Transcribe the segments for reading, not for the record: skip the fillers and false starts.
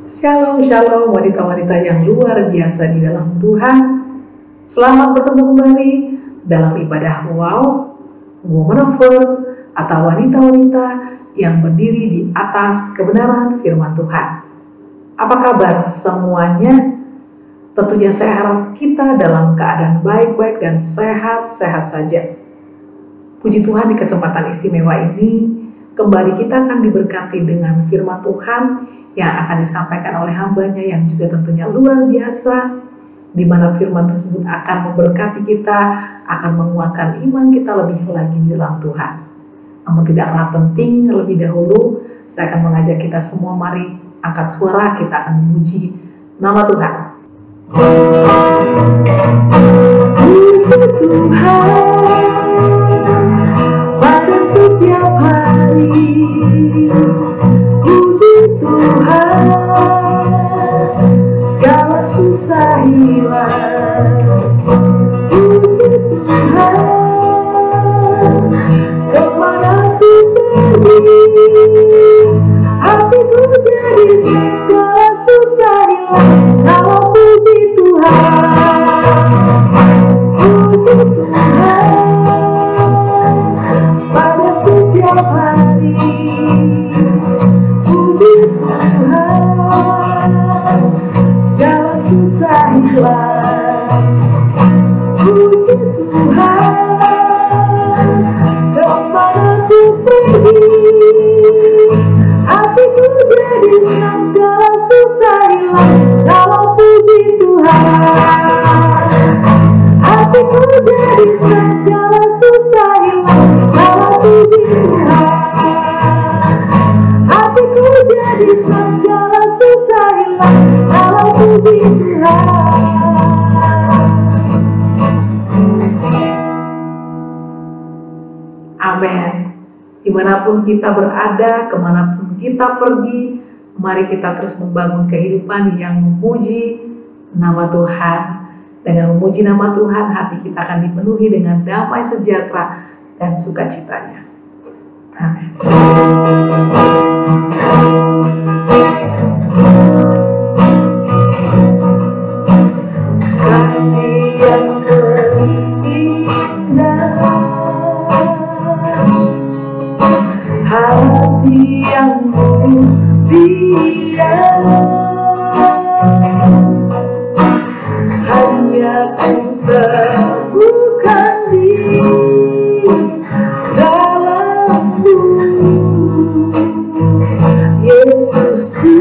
Shalom, shalom wanita-wanita yang luar biasa di dalam Tuhan. Selamat bertemu kembali dalam ibadah Wow, Woman of Word, atau wanita-wanita yang berdiri di atas kebenaran firman Tuhan. Apa kabar semuanya? Tentunya saya harap kita dalam keadaan baik-baik dan sehat-sehat saja. Puji Tuhan, di kesempatan istimewa ini kembali kita akan diberkati dengan firman Tuhan yang akan disampaikan oleh hambanya yang juga tentunya luar biasa, di mana firman tersebut akan memberkati kita, akan menguatkan iman kita lebih lagi di dalam Tuhan. Namun tidak kalah penting, lebih dahulu saya akan mengajak kita semua, mari angkat suara, kita akan memuji nama Tuhan. Puji Tuhan pada setiap hari, puji Tuhan segala susah hilang, puji Tuhan kemana ku pergi, hatiku jadi senang segala susah hilang kalau puji Tuhan, puji Tuhan pada setiap hari, puji Tuhan segala susah hilang, puji Tuhan kemana ku pergi, hatiku jadi senang segala susah hilang kalau puji Tuhan, hatiku jadi senang segala susah hilang kalau puji Tuhan, hatiku jadi senang segala susah hilang kalau puji Tuhan. Amin. Dimanapun kita berada, kemanapun kita pergi, mari kita terus membangun kehidupan yang memuji nama Tuhan. Dengan memuji nama Tuhan, hati kita akan dipenuhi dengan damai sejahtera dan sukacitanya. Amin. Kasih yang terindah, hati yang mulia, hanya ku temukan di dalammu, Yesusku.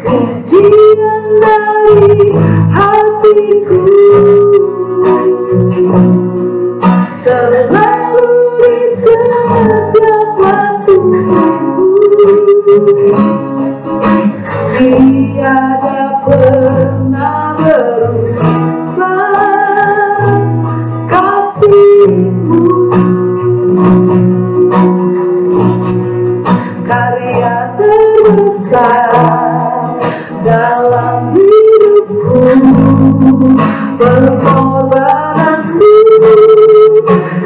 Pujian dari hatiku selalu di setiap waktuku, tiada pernah berubah kasih-Mu, karya terbesar dalam hidupku, pengorbananmu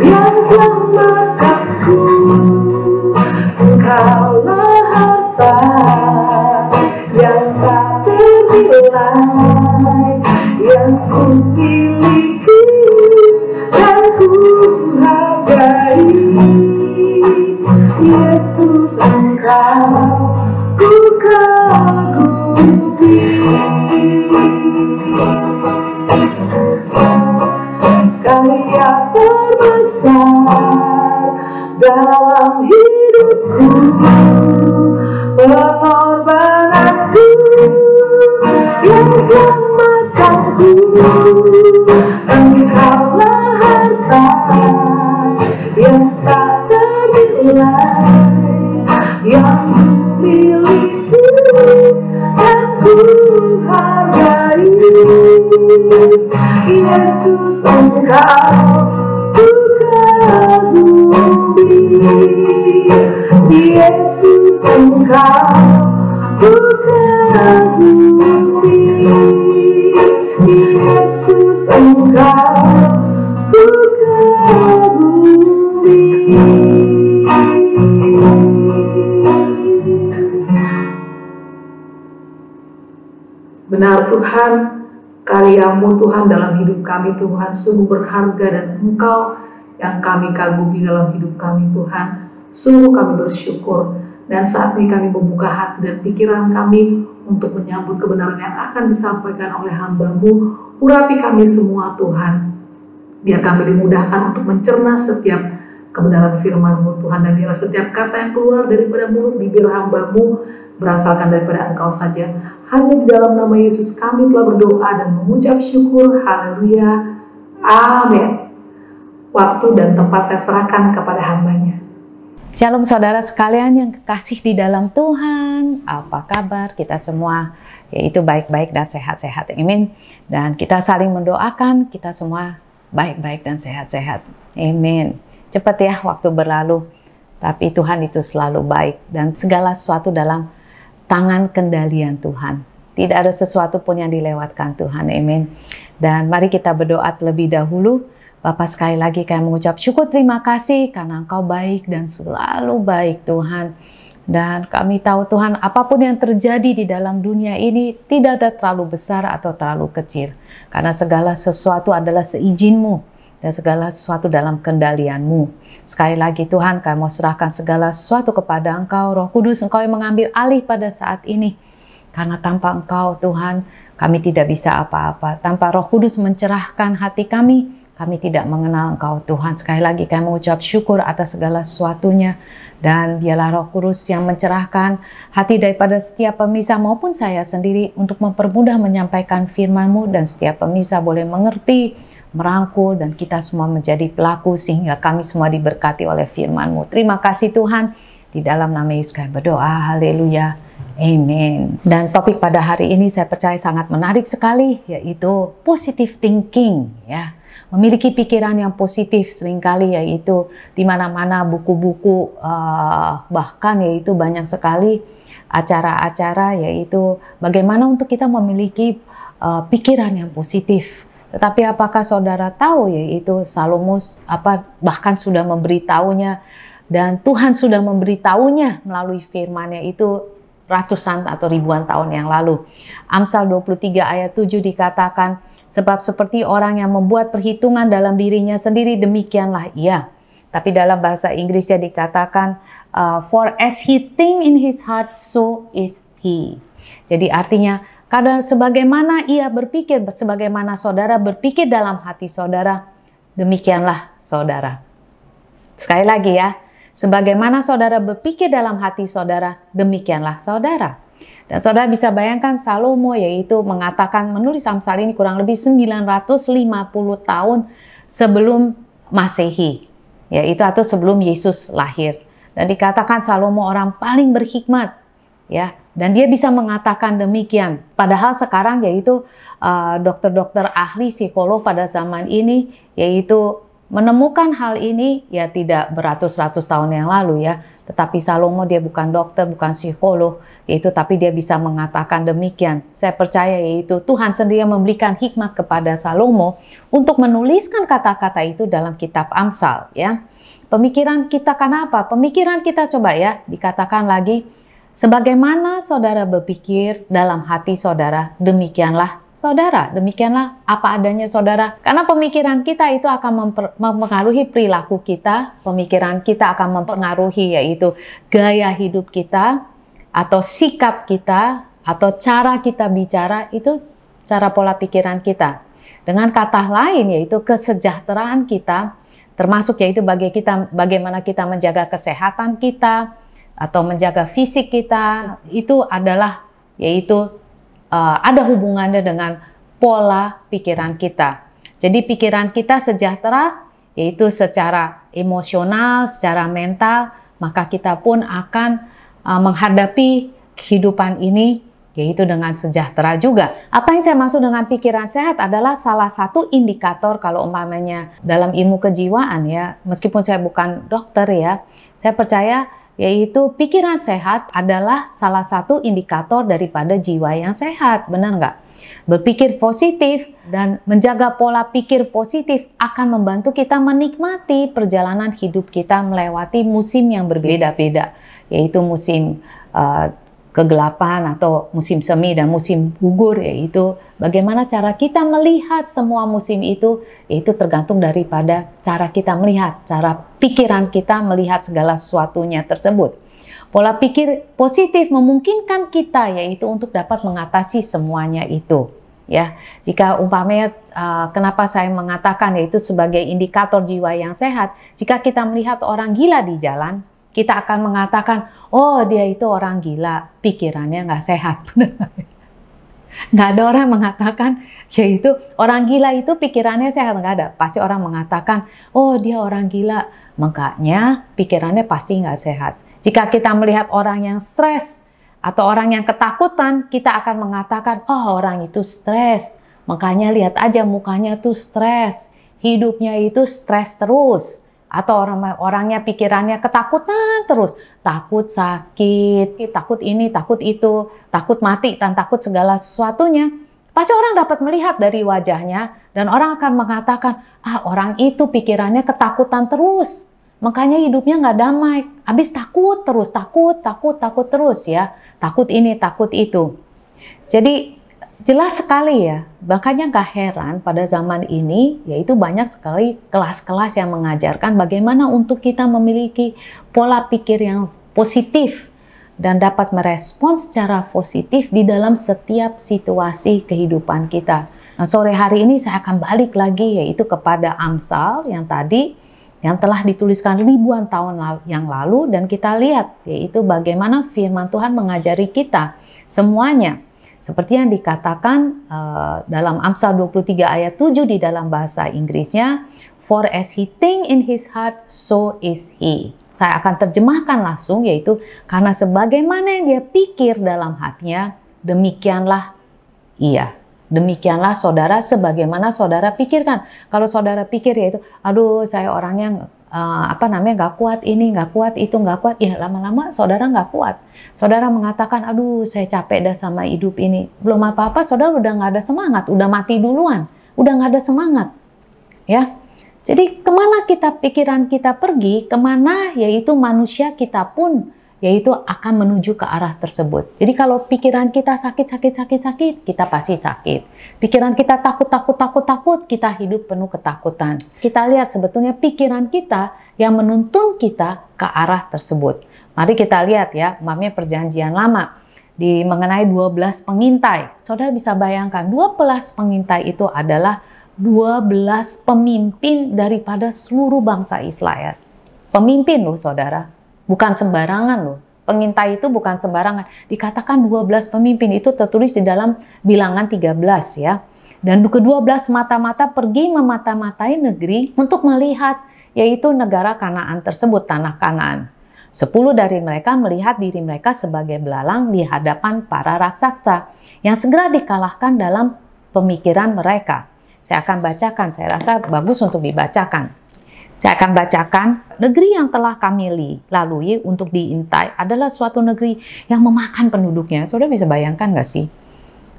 yang selamatkanku. Engkaulah harta yang tak ternilai, yang ku miliki dan ku hargai. Yesus, Engkau ku kagumi. Karya terbesar dalam hidupku, pengorbananku yang selamatkanku. Engkaulah harta yang tak ternilai, yang ku miliki dan ku hargai. Yesus, Engkau ku kagumi. Yesus, Engkau ku kagumi. Yesus, Engkau ku kagumi. Benar Tuhan, karya-Mu Tuhan dalam hidup kami Tuhan sungguh berharga, dan Engkau yang kami kagumi dalam hidup kami Tuhan. Sungguh kami bersyukur, dan saat ini kami membuka hati dan pikiran kami untuk menyambut kebenaran yang akan disampaikan oleh hamba-Mu. Urapi kami semua Tuhan, biar kami dimudahkan untuk mencerna setiap kebenaran firman-Mu Tuhan, dan biar setiap kata yang keluar daripada mulut bibir hamba-Mu berasalkan daripada Engkau saja. Hanya di dalam nama Yesus kami telah berdoa dan mengucap syukur. Haleluya. Amin. Waktu dan tempat saya serahkan kepada hamba-Nya. Shalom saudara sekalian yang kekasih di dalam Tuhan. Apa kabar kita semua? Yaitu baik-baik dan sehat-sehat. Amin. Dan kita saling mendoakan kita semua baik-baik dan sehat-sehat. Amin. Cepat ya waktu berlalu, tapi Tuhan itu selalu baik, dan segala sesuatu dalam tangan kendalian Tuhan. Tidak ada sesuatu pun yang dilewatkan Tuhan. Amin. Dan mari kita berdoa terlebih dahulu. Bapak, sekali lagi kami mengucap syukur terima kasih karena Engkau baik dan selalu baik Tuhan. Dan kami tahu Tuhan, apapun yang terjadi di dalam dunia ini tidak ada terlalu besar atau terlalu kecil. Karena segala sesuatu adalah seizin-Mu dan segala sesuatu dalam kendalian-Mu. Sekali lagi Tuhan, kami mau serahkan segala sesuatu kepada Engkau. Roh Kudus, Engkau yang mengambil alih pada saat ini. Karena tanpa Engkau Tuhan, kami tidak bisa apa-apa. Tanpa Roh Kudus mencerahkan hati kami tidak mengenal Engkau Tuhan. Sekali lagi kami mengucap syukur atas segala sesuatunya. Dan biarlah Roh Kudus yang mencerahkan hati daripada setiap pemirsa maupun saya sendiri untuk mempermudah menyampaikan firman-Mu, dan setiap pemirsa boleh mengerti, merangkul, dan kita semua menjadi pelaku sehingga kami semua diberkati oleh firman-Mu. Terima kasih Tuhan. Di dalam nama Yesus kami berdoa. Haleluya. Amin. Dan topik pada hari ini saya percaya sangat menarik sekali, yaitu positive thinking, ya. Memiliki pikiran yang positif seringkali, yaitu di mana-mana buku-buku, bahkan yaitu banyak sekali acara-acara, yaitu bagaimana untuk kita memiliki pikiran yang positif. Tetapi apakah saudara tahu, yaitu Salomo bahkan sudah memberitahunya, dan Tuhan sudah memberitahunya melalui firman-Nya itu ratusan atau ribuan tahun yang lalu. Amsal 23 ayat 7 dikatakan, sebab seperti orang yang membuat perhitungan dalam dirinya sendiri, demikianlah ia. Tapi dalam bahasa Inggrisnya dikatakan, for as he think in his heart, so is he. Jadi artinya, karena sebagaimana ia berpikir, sebagaimana saudara berpikir dalam hati saudara, demikianlah saudara. Sekali lagi ya, sebagaimana saudara berpikir dalam hati saudara, demikianlah saudara. Dan saudara bisa bayangkan Salomo yaitu mengatakan, menulis Amsal ini kurang lebih 950 tahun sebelum Masehi, yaitu atau sebelum Yesus lahir. Dan dikatakan Salomo orang paling berhikmat, ya. Dan dia bisa mengatakan demikian. Padahal sekarang yaitu dokter-dokter ahli psikolog pada zaman ini yaitu menemukan hal ini ya tidak beratus-ratus tahun yang lalu ya. Tetapi Salomo dia bukan dokter, bukan psikolog, yaitu tapi dia bisa mengatakan demikian. Saya percaya yaitu Tuhan sendiri memberikan hikmat kepada Salomo untuk menuliskan kata-kata itu dalam kitab Amsal ya. Pemikiran kita kenapa? Pemikiran kita coba ya dikatakan lagi, sebagaimana saudara berpikir dalam hati saudara, demikianlah saudara, demikianlah apa adanya saudara. Karena pemikiran kita itu akan mempengaruhi perilaku kita, pemikiran kita akan mempengaruhi yaitu gaya hidup kita, atau sikap kita, atau cara kita bicara, itu cara pola pikiran kita. Dengan kata lain yaitu kesejahteraan kita, termasuk yaitu bagaimana kita menjaga kesehatan kita, atau menjaga fisik kita, itu adalah yaitu ada hubungannya dengan pola pikiran kita. Jadi pikiran kita sejahtera, yaitu secara emosional, secara mental, maka kita pun akan menghadapi kehidupan ini, yaitu dengan sejahtera juga. Apa yang saya maksud dengan pikiran sehat adalah salah satu indikator kalau umpamanya dalam ilmu kejiwaan ya, meskipun saya bukan dokter ya, saya percaya yaitu pikiran sehat adalah salah satu indikator daripada jiwa yang sehat, benar nggak? Berpikir positif dan menjaga pola pikir positif akan membantu kita menikmati perjalanan hidup kita melewati musim yang berbeda-beda, yaitu musim kegelapan atau musim semi dan musim gugur, yaitu bagaimana cara kita melihat semua musim itu, yaitu tergantung daripada cara kita melihat, cara pikiran kita melihat segala sesuatunya tersebut. Pola pikir positif memungkinkan kita yaitu untuk dapat mengatasi semuanya itu. Ya, jika umpamanya kenapa saya mengatakan yaitu sebagai indikator jiwa yang sehat, jika kita melihat orang gila di jalan, kita akan mengatakan, oh dia itu orang gila, pikirannya nggak sehat. Nggak ada orang mengatakan, yaitu orang gila itu pikirannya sehat, nggak ada. Pasti orang mengatakan, oh dia orang gila, makanya pikirannya pasti nggak sehat. Jika kita melihat orang yang stres, atau orang yang ketakutan, kita akan mengatakan, oh orang itu stres, makanya lihat aja mukanya tuh stres, hidupnya itu stres terus. Atau orangnya pikirannya ketakutan terus, takut sakit, takut ini, takut itu, takut mati, dan takut segala sesuatunya. Pasti orang dapat melihat dari wajahnya, dan orang akan mengatakan, ah orang itu pikirannya ketakutan terus, makanya hidupnya nggak damai, habis takut terus, takut terus ya, takut ini, takut itu. Jadi jelas sekali ya, makanya nggak heran pada zaman ini, yaitu banyak sekali kelas-kelas yang mengajarkan bagaimana untuk kita memiliki pola pikir yang positif dan dapat merespon secara positif di dalam setiap situasi kehidupan kita. Nah, sore hari ini saya akan balik lagi yaitu kepada Amsal yang tadi, yang telah dituliskan ribuan tahun yang lalu, dan kita lihat yaitu bagaimana firman Tuhan mengajari kita semuanya. Seperti yang dikatakan dalam Amsal 23 ayat 7 di dalam bahasa Inggrisnya, for as he think in his heart, so is he. Saya akan terjemahkan langsung, yaitu karena sebagaimana yang dia pikir dalam hatinya, demikianlah ia. Demikianlah saudara, sebagaimana saudara pikirkan. Kalau saudara pikir yaitu, aduh saya orangnya nggak kuat ini, nggak kuat itu, nggak kuat, ya lama-lama saudara nggak kuat. Saudara mengatakan, aduh saya capek dah sama hidup ini. Belum apa-apa, saudara udah nggak ada semangat, udah mati duluan, udah nggak ada semangat. Ya, jadi kemana pikiran kita pergi, kemana yaitu manusia kita pun yaitu akan menuju ke arah tersebut. Jadi kalau pikiran kita sakit, kita pasti sakit. Pikiran kita takut, kita hidup penuh ketakutan. Kita lihat sebetulnya pikiran kita yang menuntun kita ke arah tersebut. Mari kita lihat ya, umpamanya perjanjian lama mengenai 12 pengintai. Saudara bisa bayangkan, 12 pengintai itu adalah 12 pemimpin daripada seluruh bangsa Israel. Pemimpin loh saudara. Bukan sembarangan loh. Pengintai itu bukan sembarangan. Dikatakan 12 pemimpin, itu tertulis di dalam Bilangan 13 ya. Dan ke-12 mata-mata pergi memata-matai negeri untuk melihat yaitu negara Kanaan tersebut, tanah Kanaan. 10 dari mereka melihat diri mereka sebagai belalang di hadapan para raksasa yang segera dikalahkan dalam pemikiran mereka. Saya akan bacakan, saya rasa bagus untuk dibacakan. Saya akan bacakan, negeri yang telah kami lalui untuk diintai adalah suatu negeri yang memakan penduduknya. Saudara bisa bayangkan nggak sih?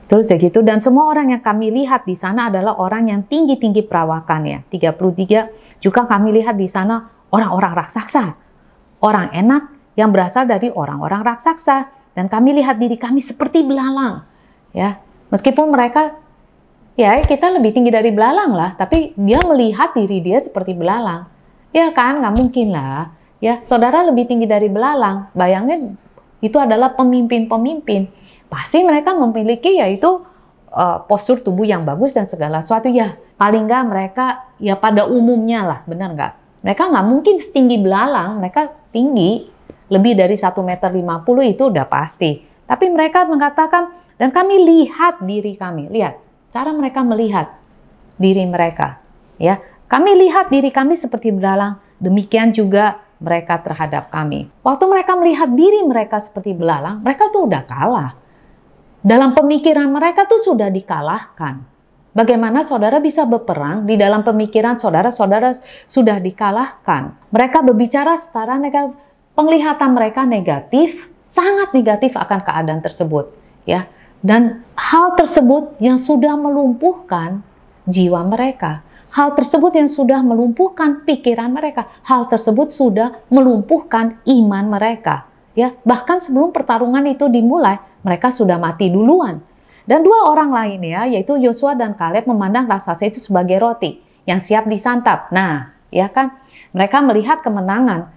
Terus begitu, dan semua orang yang kami lihat di sana adalah orang yang tinggi-tinggi perawakannya. 33, juga kami lihat di sana orang-orang raksasa. Orang enak yang berasal dari orang-orang raksasa. Dan kami lihat diri kami seperti belalang. Ya, meskipun mereka, ya kita lebih tinggi dari belalang lah, tapi dia melihat diri dia seperti belalang. Ya kan, nggak mungkin lah. Ya, saudara lebih tinggi dari belalang. Bayangin, itu adalah pemimpin-pemimpin. Pasti mereka memiliki yaitu postur tubuh yang bagus dan segala sesuatu. Ya, paling nggak mereka ya pada umumnya lah, benar nggak? Mereka nggak mungkin setinggi belalang, mereka tinggi. Lebih dari 1,50 meter itu udah pasti. Tapi mereka mengatakan, dan kami lihat diri kami. Lihat, cara mereka melihat diri mereka. Ya, kami lihat diri kami seperti belalang, demikian juga mereka terhadap kami. Waktu mereka melihat diri mereka seperti belalang, mereka tuh udah kalah. Dalam pemikiran mereka tuh sudah dikalahkan. Bagaimana saudara bisa berperang di dalam pemikiran saudara-saudara sudah dikalahkan? Mereka berbicara secara negatif, penglihatan mereka negatif, sangat negatif akan keadaan tersebut. Ya, dan hal tersebut yang sudah melumpuhkan jiwa mereka. Hal tersebut yang sudah melumpuhkan pikiran mereka. Hal tersebut sudah melumpuhkan iman mereka. Ya, bahkan sebelum pertarungan itu dimulai, mereka sudah mati duluan. Dan dua orang lain ya, yaitu Yosua dan Kaleb memandang raksasa itu sebagai roti yang siap disantap. Nah, ya kan, mereka melihat kemenangan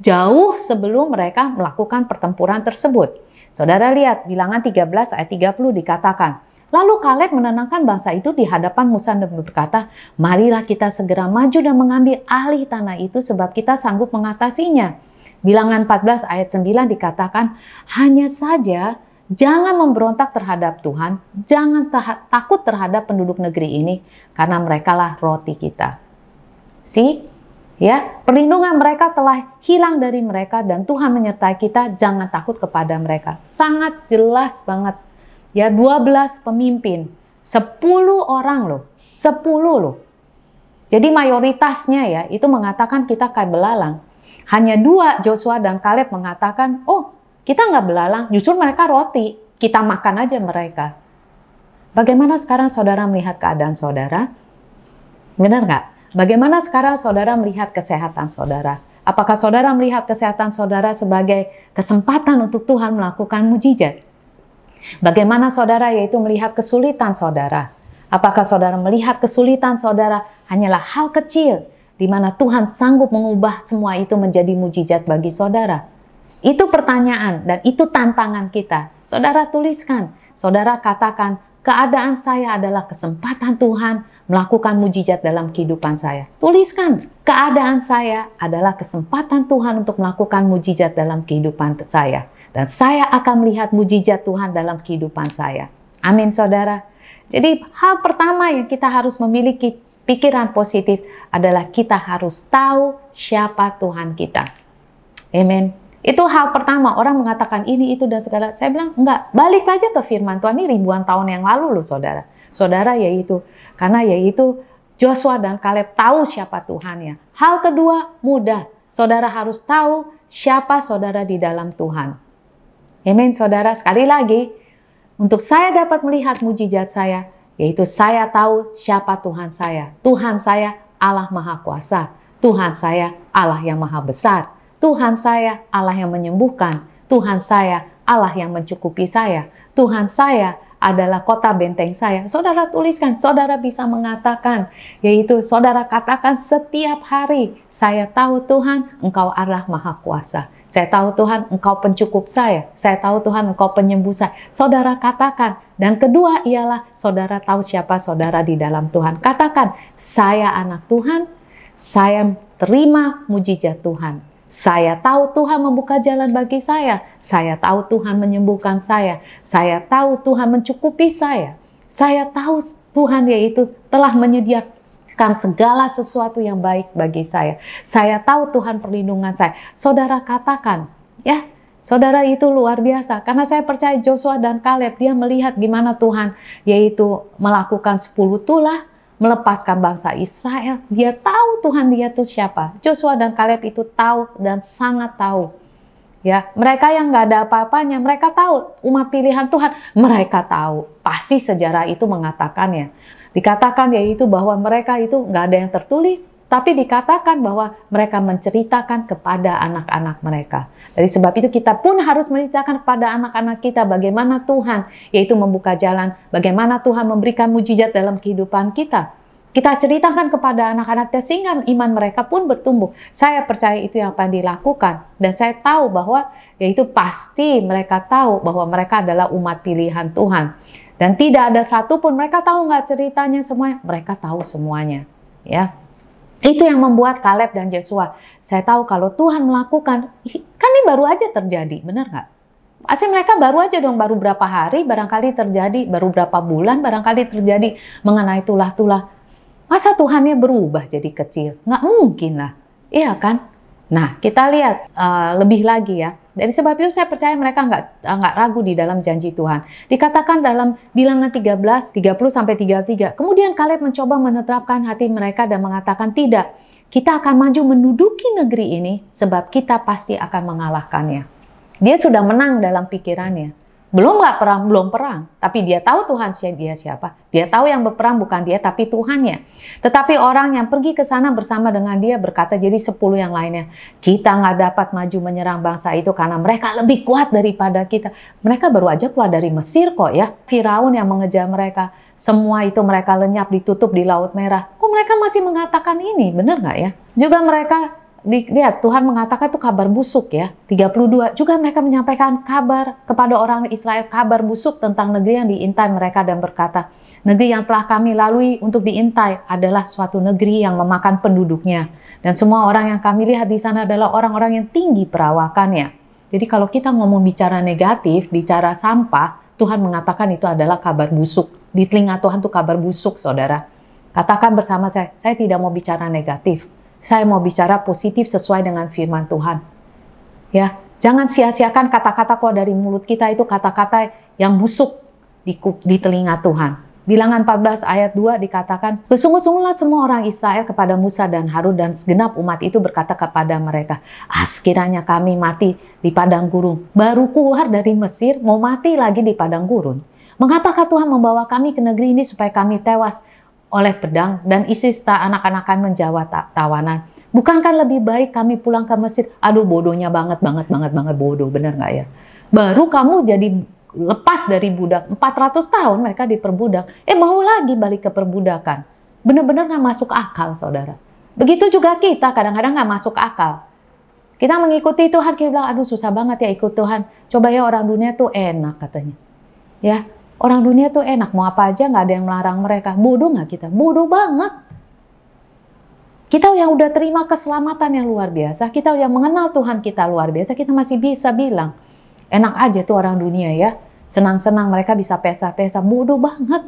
jauh sebelum mereka melakukan pertempuran tersebut. Saudara lihat, Bilangan 13 ayat 30 dikatakan, lalu Kaleb menenangkan bangsa itu di hadapan Musa dan berkata, marilah kita segera maju dan mengambil alih tanah itu sebab kita sanggup mengatasinya. Bilangan 14 ayat 9 dikatakan, hanya saja jangan memberontak terhadap Tuhan, jangan takut terhadap penduduk negeri ini, karena merekalah roti kita. Ya, perlindungan mereka telah hilang dari mereka dan Tuhan menyertai kita, jangan takut kepada mereka. Sangat jelas banget. Ya, 12 pemimpin, 10 orang loh, 10 loh. Jadi mayoritasnya ya, itu mengatakan kita kayak belalang. Hanya 2, Joshua dan Kaleb mengatakan, oh kita nggak belalang, justru mereka roti, kita makan aja mereka. Bagaimana sekarang saudara melihat keadaan saudara? Benar nggak? Bagaimana sekarang saudara melihat kesehatan saudara? Apakah saudara melihat kesehatan saudara sebagai kesempatan untuk Tuhan melakukan mujizat? Bagaimana saudara yaitu melihat kesulitan saudara? Apakah saudara melihat kesulitan saudara hanyalah hal kecil di mana Tuhan sanggup mengubah semua itu menjadi mujizat bagi saudara? Itu pertanyaan dan itu tantangan kita. Saudara tuliskan, saudara katakan, keadaan saya adalah kesempatan Tuhan melakukan mujizat dalam kehidupan saya. Tuliskan, keadaan saya adalah kesempatan Tuhan untuk melakukan mujizat dalam kehidupan saya. Dan saya akan melihat mujizat Tuhan dalam kehidupan saya. Amin, saudara. Jadi hal pertama yang kita harus memiliki pikiran positif adalah kita harus tahu siapa Tuhan kita. Amin. Itu hal pertama. Orang mengatakan ini, itu, dan segala. Saya bilang, enggak. Balik aja ke firman Tuhan. Ini ribuan tahun yang lalu loh, saudara. Saudara yaitu, karena yaitu Joshua dan Kaleb tahu siapa Tuhannya. Hal kedua, mudah. Saudara harus tahu siapa saudara di dalam Tuhan. Amin, saudara. Sekali lagi, untuk saya dapat melihat mujizat saya, yaitu saya tahu siapa Tuhan saya. Tuhan saya Allah Maha Kuasa. Tuhan saya Allah yang Maha Besar. Tuhan saya Allah yang menyembuhkan. Tuhan saya Allah yang mencukupi saya. Tuhan saya adalah kota benteng saya. Saudara tuliskan, saudara bisa mengatakan, yaitu saudara katakan setiap hari, saya tahu Tuhan, Engkau Allah Maha Kuasa. Saya tahu Tuhan, Engkau pencukup saya. Saya tahu Tuhan, Engkau penyembuh saya. Saudara katakan. Dan kedua ialah, saudara tahu siapa saudara di dalam Tuhan. Katakan, saya anak Tuhan, saya terima mujizat Tuhan. Saya tahu Tuhan membuka jalan bagi saya. Saya tahu Tuhan menyembuhkan saya. Saya tahu Tuhan mencukupi saya. Saya tahu Tuhan yaitu telah menyediakan segala sesuatu yang baik bagi saya. Saya tahu Tuhan perlindungan saya. Saudara katakan, ya, saudara itu luar biasa. Karena saya percaya Joshua dan Kaleb, dia melihat gimana Tuhan yaitu melakukan 10 tulah, melepaskan bangsa Israel. Dia tahu Tuhan dia itu siapa. Joshua dan Kaleb itu tahu dan sangat tahu. Ya, mereka yang nggak ada apa-apanya, mereka tahu umat pilihan Tuhan. Mereka tahu. Pasti sejarah itu mengatakannya. Dikatakan yaitu bahwa mereka itu nggak ada yang tertulis, tapi dikatakan bahwa mereka menceritakan kepada anak-anak mereka. Dari sebab itu kita pun harus menceritakan kepada anak-anak kita bagaimana Tuhan yaitu membuka jalan, bagaimana Tuhan memberikan mujizat dalam kehidupan kita. Kita ceritakan kepada anak-anak kita sehingga iman mereka pun bertumbuh. Saya percaya itu yang akan dilakukan. Dan saya tahu bahwa yaitu pasti mereka tahu bahwa mereka adalah umat pilihan Tuhan. Dan tidak ada satupun, mereka tahu nggak ceritanya semuanya? Mereka tahu semuanya. Ya. Itu yang membuat Kaleb dan Joshua. Saya tahu kalau Tuhan melakukan, kan ini baru aja terjadi, benar nggak? Pasti mereka baru aja dong, baru berapa hari barangkali terjadi, baru berapa bulan barangkali terjadi mengenai tulah-tulah. Masa Tuhannya berubah jadi kecil? Nggak mungkin lah, iya kan? Nah, kita lihat lebih lagi ya. Dari sebab itu saya percaya mereka nggak ragu di dalam janji Tuhan. Dikatakan dalam Bilangan 13, 30-33. Kemudian Kaleb mencoba menerapkan hati mereka dan mengatakan, tidak, kita akan maju menduduki negeri ini sebab kita pasti akan mengalahkannya. Dia sudah menang dalam pikirannya. Belum nggak perang, belum perang. Tapi dia tahu Tuhan dia siapa. Dia tahu yang berperang bukan dia, tapi Tuhannya. Tetapi orang yang pergi ke sana bersama dengan dia berkata, jadi 10 yang lainnya, kita nggak dapat maju menyerang bangsa itu karena mereka lebih kuat daripada kita. Mereka baru aja keluar dari Mesir kok ya. Firaun yang mengejar mereka. Semua itu mereka lenyap, ditutup di Laut Merah. Kok mereka masih mengatakan ini? Benar nggak ya? Juga mereka lihat Tuhan mengatakan itu kabar busuk ya. 32 juga mereka menyampaikan kabar kepada orang Israel, kabar busuk tentang negeri yang diintai mereka dan berkata, negeri yang telah kami lalui untuk diintai adalah suatu negeri yang memakan penduduknya, dan semua orang yang kami lihat di sana adalah orang-orang yang tinggi perawakannya. Jadi kalau kita ngomong bicara negatif, bicara sampah, Tuhan mengatakan itu adalah kabar busuk. Di telinga Tuhan itu kabar busuk, saudara. Katakan bersama saya tidak mau bicara negatif. Saya mau bicara positif sesuai dengan firman Tuhan. Ya, jangan sia-siakan kata-kata keluar dari mulut kita, itu kata-kata yang busuk di telinga Tuhan. Bilangan 14 ayat 2 dikatakan, bersungut-sungutlah semua orang Israel kepada Musa dan Harun, dan segenap umat itu berkata kepada mereka, sekiranya kami mati di padang gurun. Baru keluar dari Mesir, mau mati lagi di padang gurun. Mengapakah Tuhan membawa kami ke negeri ini supaya kami tewas oleh pedang dan isi anak-anak kami menjawab tawanan? Bukankah lebih baik kami pulang ke Mesir? Aduh, bodohnya banget bodoh, bener nggak ya? Baru kamu jadi lepas dari budak, 400 tahun mereka diperbudak, mau lagi balik ke perbudakan. Bener-bener nggak masuk akal, saudara. Begitu juga kita kadang-kadang nggak masuk akal. Kita mengikuti Tuhan, kita bilang, aduh susah banget ya ikut Tuhan. Coba ya, orang dunia tuh enak katanya. Ya, orang dunia tuh enak, mau apa aja nggak ada yang melarang mereka. Bodoh nggak kita? Bodoh banget. Kita yang udah terima keselamatan yang luar biasa, kita yang mengenal Tuhan kita luar biasa, kita masih bisa bilang, enak aja tuh orang dunia ya, senang-senang mereka bisa pesta-pesta. Bodoh banget.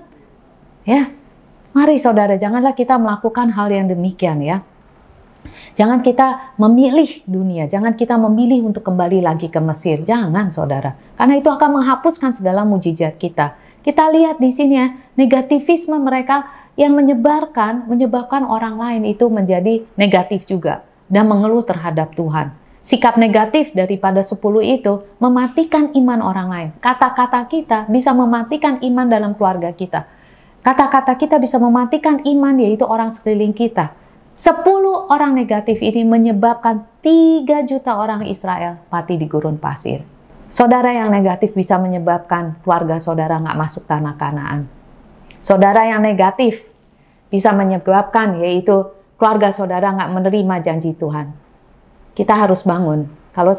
Ya, mari saudara, janganlah kita melakukan hal yang demikian ya. Jangan kita memilih dunia, jangan kita memilih untuk kembali lagi ke Mesir. Jangan saudara, karena itu akan menghapuskan segala mujizat kita. Kita lihat di sini ya, negativisme mereka yang menyebabkan orang lain itu menjadi negatif juga dan mengeluh terhadap Tuhan. Sikap negatif daripada 10 itu mematikan iman orang lain. Kata-kata kita bisa mematikan iman dalam keluarga kita. Kata-kata kita bisa mematikan iman, yaitu orang sekeliling kita. 10 orang negatif ini menyebabkan 3 juta orang Israel mati di gurun pasir. Saudara yang negatif bisa menyebabkan keluarga saudara nggak masuk tanah Kanaan. Saudara yang negatif bisa menyebabkan yaitu keluarga saudara nggak menerima janji Tuhan. Kita harus bangun. Kalau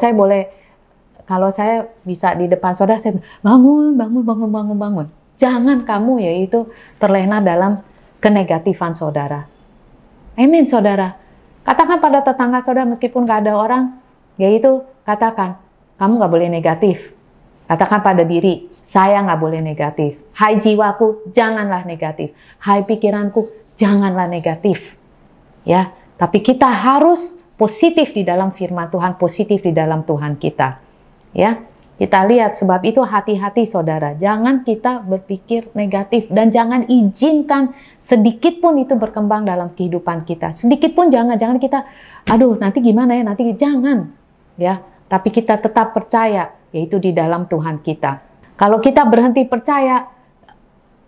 saya bisa di depan saudara, saya bangun. Jangan kamu yaitu terlena dalam kenegatifan saudara. Amin saudara. Katakan pada tetangga saudara meskipun nggak ada orang, yaitu katakan, kamu nggak boleh negatif. Katakan pada diri, saya nggak boleh negatif. Hai jiwaku, janganlah negatif. Hai pikiranku, janganlah negatif. Ya, tapi kita harus positif di dalam firman Tuhan, positif di dalam Tuhan kita. Ya, kita lihat, sebab itu hati-hati saudara. Jangan kita berpikir negatif dan jangan izinkan sedikit pun itu berkembang dalam kehidupan kita. Sedikit pun jangan kita, aduh nanti gimana ya, nanti jangan. Ya, tapi kita tetap percaya, yaitu di dalam Tuhan kita. Kalau kita berhenti percaya,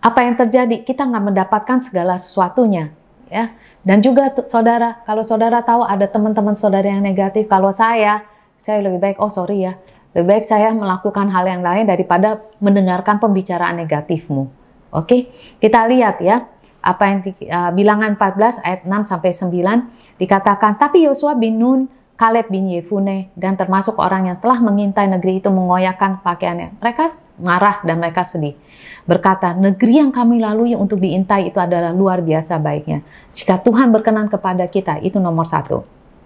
apa yang terjadi? Kita nggak mendapatkan segala sesuatunya. Ya. Dan juga saudara, kalau saudara tahu ada teman-teman saudara yang negatif, kalau saya lebih baik, lebih baik saya melakukan hal yang lain daripada mendengarkan pembicaraan negatifmu. Oke, kita lihat ya, apa yang Bilangan 14 ayat 6 sampai 9 dikatakan, tapi Yosua bin Nun, Kaleb bin Yefune, dan termasuk orang yang telah mengintai negeri itu mengoyakkan pakaiannya. Mereka marah dan mereka sedih. Berkata, negeri yang kami lalui untuk diintai itu adalah luar biasa baiknya. Jika Tuhan berkenan kepada kita, itu nomor 1.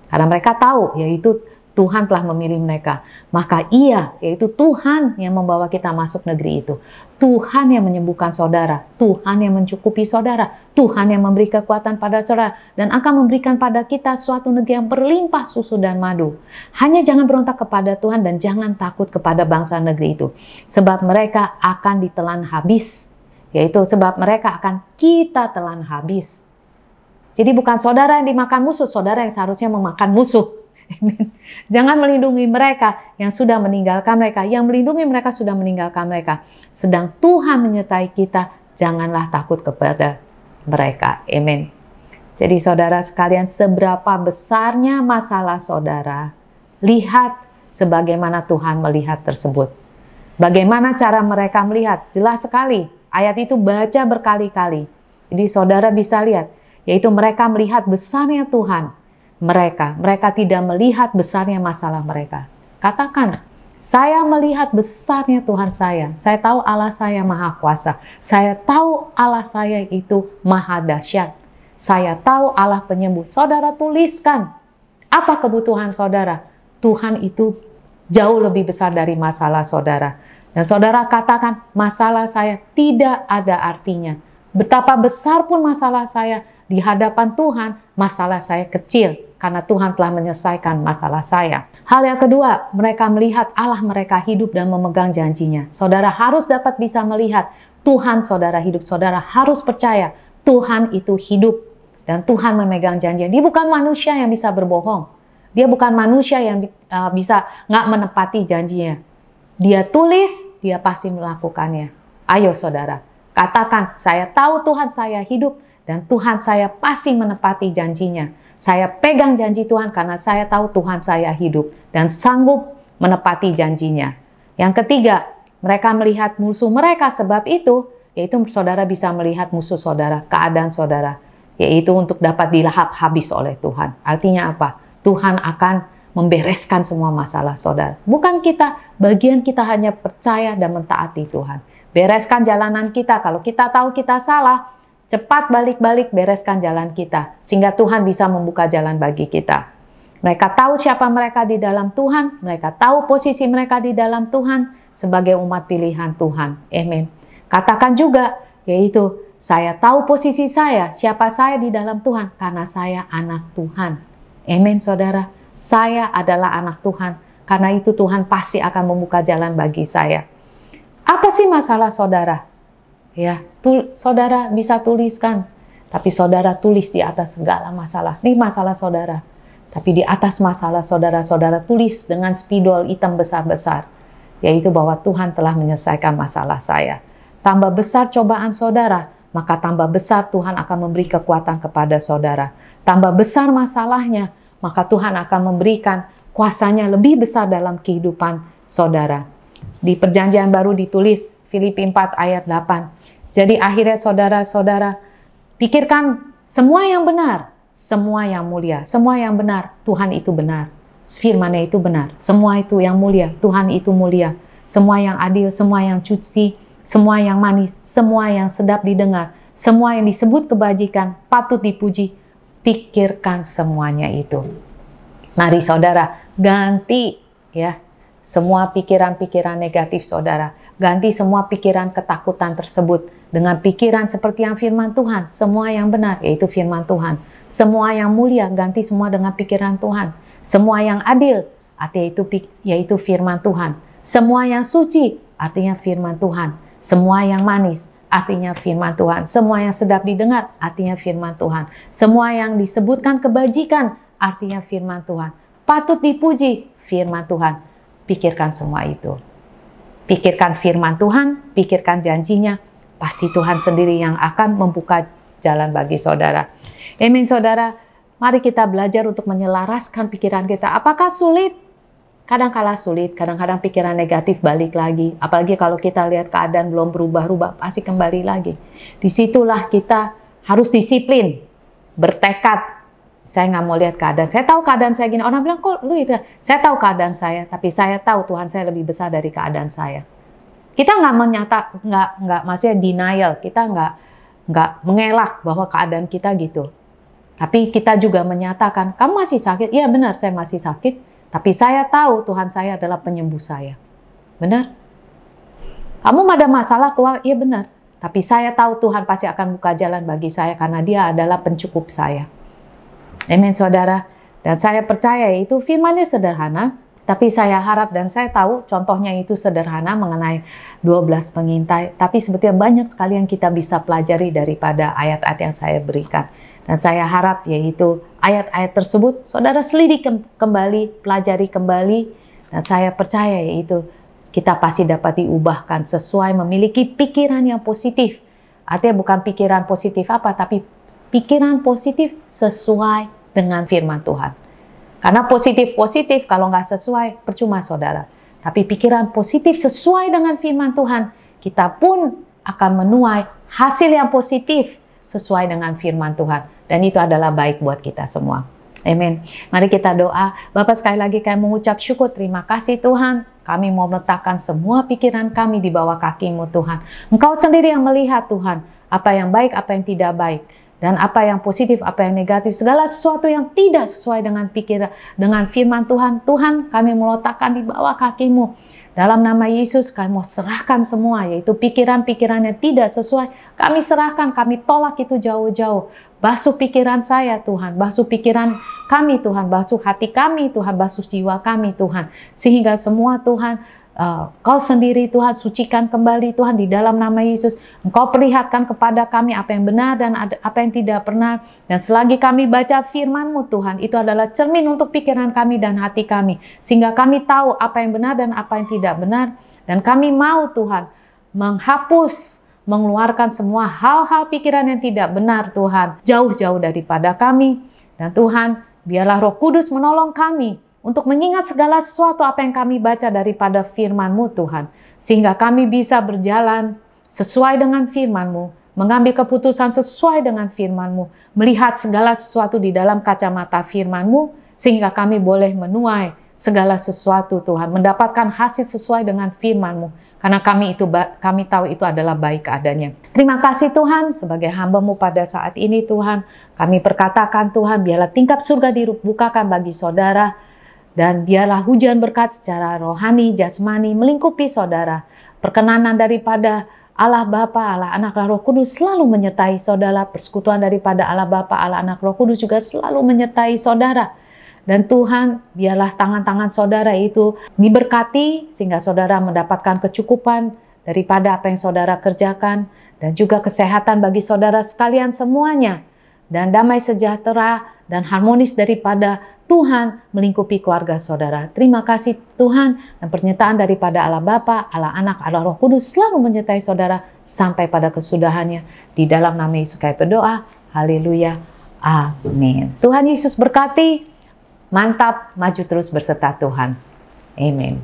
Karena mereka tahu, yaitu Tuhan telah memilih mereka. Maka ia, yaitu Tuhan yang membawa kita masuk negeri itu. Tuhan yang menyembuhkan saudara. Tuhan yang mencukupi saudara. Tuhan yang memberi kekuatan pada saudara. Dan akan memberikan pada kita suatu negeri yang berlimpah susu dan madu. Hanya jangan berontak kepada Tuhan dan jangan takut kepada bangsa negeri itu. Sebab mereka akan ditelan habis. Yaitu sebab mereka akan kita telan habis. Jadi bukan saudara yang dimakan musuh, saudara yang seharusnya memakan musuh. Amin. Jangan melindungi mereka yang sudah meninggalkan mereka, yang melindungi mereka sudah meninggalkan mereka. Sedang Tuhan menyertai kita, janganlah takut kepada mereka. Amin. Jadi saudara sekalian, seberapa besarnya masalah saudara, lihat sebagaimana Tuhan melihat tersebut. Bagaimana cara mereka melihat? Jelas sekali, ayat itu baca berkali-kali. Jadi saudara bisa lihat, yaitu mereka melihat besarnya Tuhan. Mereka tidak melihat besarnya masalah mereka. Katakan, saya melihat besarnya Tuhan saya. Saya tahu Allah saya maha kuasa. Saya tahu Allah saya itu maha dahsyat. Saya tahu Allah penyembuh. Saudara tuliskan, apa kebutuhan saudara? Tuhan itu jauh lebih besar dari masalah saudara. Dan saudara katakan, masalah saya tidak ada artinya. Betapa besar pun masalah saya, di hadapan Tuhan, masalah saya kecil. Karena Tuhan telah menyelesaikan masalah saya. Hal yang kedua, mereka melihat Allah mereka hidup dan memegang janjinya. Saudara harus dapat bisa melihat Tuhan saudara hidup. Saudara harus percaya Tuhan itu hidup. Dan Tuhan memegang janjinya. Dia bukan manusia yang bisa berbohong. Dia bukan manusia yang bisa nggak menepati janjinya. Dia tulis, dia pasti melakukannya. Ayo saudara, katakan, saya tahu Tuhan saya hidup dan Tuhan saya pasti menepati janjinya. Saya pegang janji Tuhan karena saya tahu Tuhan saya hidup dan sanggup menepati janjinya. Yang ketiga, mereka melihat musuh mereka, sebab itu, yaitu saudara bisa melihat musuh saudara, keadaan saudara, yaitu untuk dapat dilahap habis oleh Tuhan. Artinya apa? Tuhan akan membereskan semua masalah saudara. Bukan kita, bagian kita hanya percaya dan mentaati Tuhan. Bereskan jalanan kita, kalau kita tahu kita salah, cepat balik-balik bereskan jalan kita, sehingga Tuhan bisa membuka jalan bagi kita. Mereka tahu siapa mereka di dalam Tuhan, mereka tahu posisi mereka di dalam Tuhan sebagai umat pilihan Tuhan. Amin. Katakan juga, yaitu saya tahu posisi saya, siapa saya di dalam Tuhan, karena saya anak Tuhan. Amin saudara, saya adalah anak Tuhan, karena itu Tuhan pasti akan membuka jalan bagi saya. Apa sih masalah saudara? Ya, saudara bisa tuliskan, tapi saudara tulis di atas segala masalah. Ini masalah saudara, tapi di atas masalah saudara, saudara tulis dengan spidol hitam besar-besar, yaitu bahwa Tuhan telah menyelesaikan masalah saya. Tambah besar cobaan saudara, maka tambah besar Tuhan akan memberi kekuatan kepada saudara. Tambah besar masalahnya, maka Tuhan akan memberikan kuasanya lebih besar dalam kehidupan saudara. Di Perjanjian Baru ditulis, Filipi 4 ayat 8. Jadi akhirnya saudara-saudara, pikirkan semua yang benar, semua yang mulia, semua yang benar, Tuhan itu benar. Firman-Nya itu benar, semua itu yang mulia, Tuhan itu mulia. Semua yang adil, semua yang suci, semua yang manis, semua yang sedap didengar, semua yang disebut kebajikan, patut dipuji. Pikirkan semuanya itu. Mari saudara, ganti ya semua pikiran-pikiran negatif saudara. Ganti semua pikiran ketakutan tersebut dengan pikiran seperti yang firman Tuhan. Semua yang benar, yaitu firman Tuhan. Semua yang mulia, ganti semua dengan pikiran Tuhan. Semua yang adil, artinya yaitu firman Tuhan. Semua yang suci, artinya firman Tuhan. Semua yang manis, artinya firman Tuhan. Semua yang sedap didengar, artinya firman Tuhan. Semua yang disebutkan kebajikan, artinya firman Tuhan. Patut dipuji, firman Tuhan. Pikirkan semua itu. Pikirkan firman Tuhan, pikirkan janjinya. Pasti Tuhan sendiri yang akan membuka jalan bagi saudara. Amin saudara. Mari kita belajar untuk menyelaraskan pikiran kita. Apakah sulit? Kadang-kala sulit, kadang-kadang pikiran negatif balik lagi. Apalagi kalau kita lihat keadaan belum berubah-ubah, pasti kembali lagi. Disitulah kita harus disiplin, bertekad. Saya nggak mau lihat keadaan. Saya tahu keadaan saya gini. Orang bilang, kok lu itu? Saya tahu keadaan saya, tapi saya tahu Tuhan saya lebih besar dari keadaan saya. Kita nggak maksudnya denial. Kita nggak mengelak bahwa keadaan kita gitu. Tapi kita juga menyatakan, kamu masih sakit? Iya benar, saya masih sakit. Tapi saya tahu Tuhan saya adalah penyembuh saya. Benar? Kamu ada masalah keuangan? Iya benar. Tapi saya tahu Tuhan pasti akan buka jalan bagi saya karena Dia adalah pencukup saya. Amin saudara. Dan saya percaya itu firman-Nya sederhana. Tapi saya harap dan saya tahu contohnya itu sederhana mengenai 12 pengintai. Tapi sebetulnya banyak sekali yang kita bisa pelajari daripada ayat-ayat yang saya berikan. Dan saya harap yaitu ayat-ayat tersebut saudara selidik kembali, pelajari kembali. Dan saya percaya yaitu kita pasti dapat diubahkan sesuai memiliki pikiran yang positif. Artinya bukan pikiran positif apa, tapi pikiran positif sesuai dengan firman Tuhan. Karena positif-positif kalau nggak sesuai, percuma saudara. Tapi pikiran positif sesuai dengan firman Tuhan, kita pun akan menuai hasil yang positif sesuai dengan firman Tuhan. Dan itu adalah baik buat kita semua. Amin. Mari kita doa. Bapak, sekali lagi kami mengucap syukur, terima kasih Tuhan. Kami mau meletakkan semua pikiran kami di bawah kaki-Mu Tuhan. Engkau sendiri yang melihat Tuhan, apa yang baik, apa yang tidak baik. Dan apa yang positif, apa yang negatif, segala sesuatu yang tidak sesuai dengan pikiran, dengan firman Tuhan. Tuhan, kami meletakkan di bawah kaki-Mu. Dalam nama Yesus, kami mau serahkan semua, yaitu pikiran-pikiran yang tidak sesuai. Kami serahkan, kami tolak itu jauh-jauh. Basuh pikiran saya Tuhan, basuh pikiran kami Tuhan, basuh hati kami Tuhan, basuh jiwa kami Tuhan. Sehingga semua Tuhan, Kau sendiri Tuhan sucikan kembali Tuhan di dalam nama Yesus. Engkau perlihatkan kepada kami apa yang benar dan apa yang tidak benar. Dan selagi kami baca firman-Mu Tuhan, itu adalah cermin untuk pikiran kami dan hati kami. Sehingga kami tahu apa yang benar dan apa yang tidak benar. Dan kami mau Tuhan menghapus, mengeluarkan semua hal-hal pikiran yang tidak benar Tuhan. Jauh-jauh daripada kami. Dan Tuhan, biarlah Roh Kudus menolong kami untuk mengingat segala sesuatu apa yang kami baca daripada firman-Mu Tuhan. Sehingga kami bisa berjalan sesuai dengan firman-Mu, mengambil keputusan sesuai dengan firman-Mu, melihat segala sesuatu di dalam kacamata firman-Mu, sehingga kami boleh menuai segala sesuatu Tuhan, mendapatkan hasil sesuai dengan firman-Mu. Karena kami tahu itu adalah baik adanya. Terima kasih Tuhan, sebagai hamba-Mu pada saat ini Tuhan, kami perkatakan Tuhan, biarlah tingkap surga dibukakan bagi saudara, dan biarlah hujan berkat secara rohani, jasmani melingkupi saudara. Perkenanan daripada Allah Bapa, Allah Anak, Allah Roh Kudus selalu menyertai saudara. Persekutuan daripada Allah Bapa, Allah Anak, Roh Kudus juga selalu menyertai saudara. Dan Tuhan, biarlah tangan-tangan saudara itu diberkati sehingga saudara mendapatkan kecukupan daripada apa yang saudara kerjakan. Dan juga kesehatan bagi saudara sekalian semuanya. Dan damai sejahtera dan harmonis daripada Tuhan melingkupi keluarga saudara. Terima kasih Tuhan, dan pernyataan daripada Allah Bapa, Allah Anak, Allah Roh Kudus selalu menyertai saudara sampai pada kesudahannya. Di dalam nama Yesus kami berdoa. Haleluya. Amin. Tuhan Yesus berkati. Mantap, maju terus berserta Tuhan. Amin.